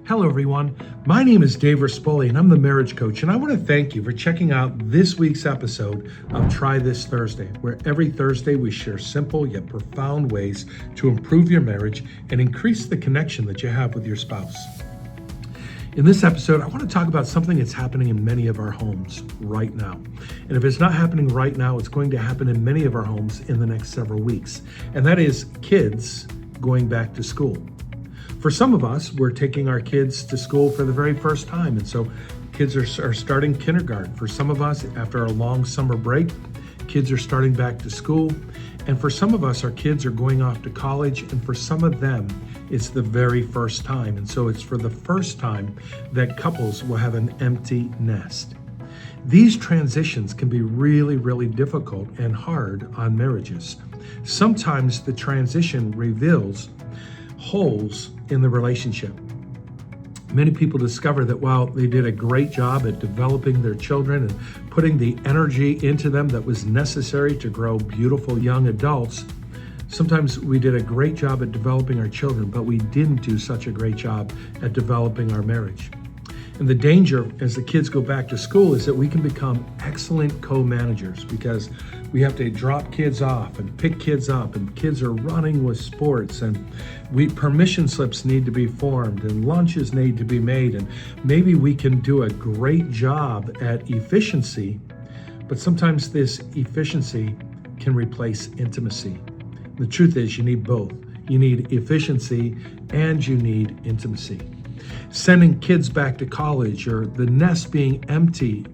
Hello, everyone. My name is Dave Rispoli, and I'm the marriage coach. And I want to thank you for checking out this week's episode of Try This Thursday, where every Thursday we share simple yet profound ways to improve your marriage and increase the connection that you have with your spouse. In this episode, I want to talk about something that's happening in many of our homes right now. And if it's not happening right now, it's going to happen in many of our homes in the next several weeks. And that is kids going back to school. For some of us, we're taking our kids to school for the very first time. And so kids are starting kindergarten. For some of us, after a long summer break, kids are starting back to school. And for some of us, our kids are going off to college. And for some of them, it's the very first time. And so it's for the first time that couples will have an empty nest. These transitions can be really, really difficult and hard on marriages. Sometimes the transition reveals holes in the relationship. Many people discover that while they did a great job at developing their children and putting the energy into them that was necessary to grow beautiful young adults, sometimes we did a great job at developing our children, but we didn't do such a great job at developing our marriage. And the danger as the kids go back to school is that we can become excellent co-managers because we have to drop kids off and pick kids up, and kids are running with sports, and permission slips need to be formed and lunches need to be made. And maybe we can do a great job at efficiency, but sometimes this efficiency can replace intimacy. The truth is you need both. You need efficiency and you need intimacy. Sending kids back to college or the nest being empty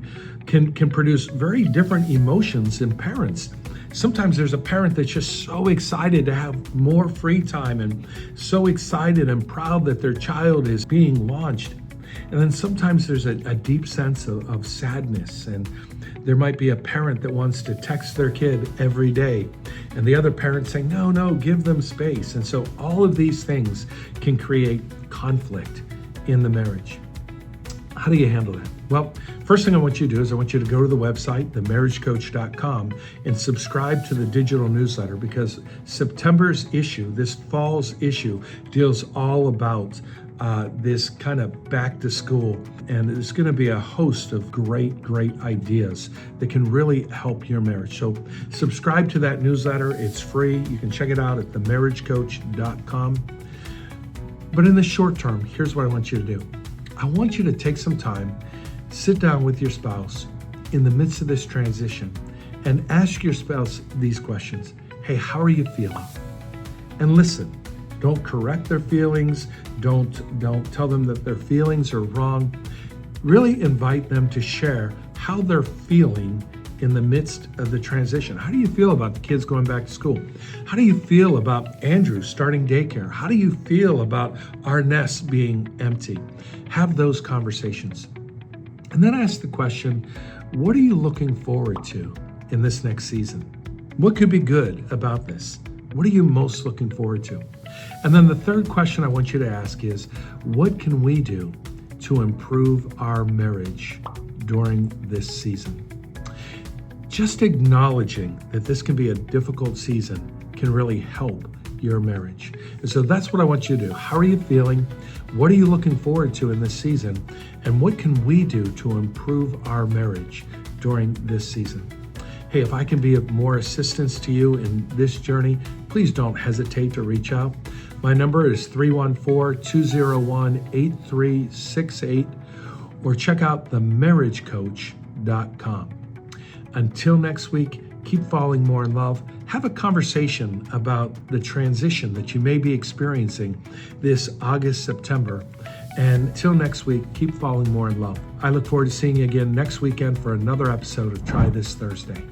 can produce very different emotions in parents. Sometimes there's a parent that's just so excited to have more free time and so excited and proud that their child is being launched. And then sometimes there's a deep sense of sadness, and there might be a parent that wants to text their kid every day, and the other parent saying, no, give them space. And so all of these things can create conflict in the marriage. How do you handle that? Well, first thing I want you to do is I want you to go to the website, themarriagecoach.com, and subscribe to the digital newsletter, because September's issue, this fall's issue, deals all about this kind of back to school. And there's going to be a host of great ideas that can really help your marriage. So subscribe to that newsletter. It's free. You can check it out at themarriagecoach.com. But in the short term, here's what I want you to do. I want you to take some time, sit down with your spouse in the midst of this transition and ask your spouse these questions. Hey, how are you feeling? And listen, don't correct their feelings. Don't tell them that their feelings are wrong. Really invite them to share how they're feeling in the midst of the transition. How do you feel about the kids going back to school? How do you feel about Andrew starting daycare? How do you feel about our nest being empty? Have those conversations. And then ask the question, what are you looking forward to in this next season? What could be good about this? What are you most looking forward to? And then the third question I want you to ask is, what can we do to improve our marriage during this season? Just acknowledging that this can be a difficult season can really help your marriage. And so that's what I want you to do. How are you feeling? What are you looking forward to in this season? And what can we do to improve our marriage during this season? Hey, if I can be of more assistance to you in this journey, please don't hesitate to reach out. My number is 314-201-8368, or check out themarriagecoach.com. Until next week, keep falling more in love. Have a conversation about the transition that you may be experiencing this August, September. And until next week, keep falling more in love. I look forward to seeing you again next weekend for another episode of Try This Thursday.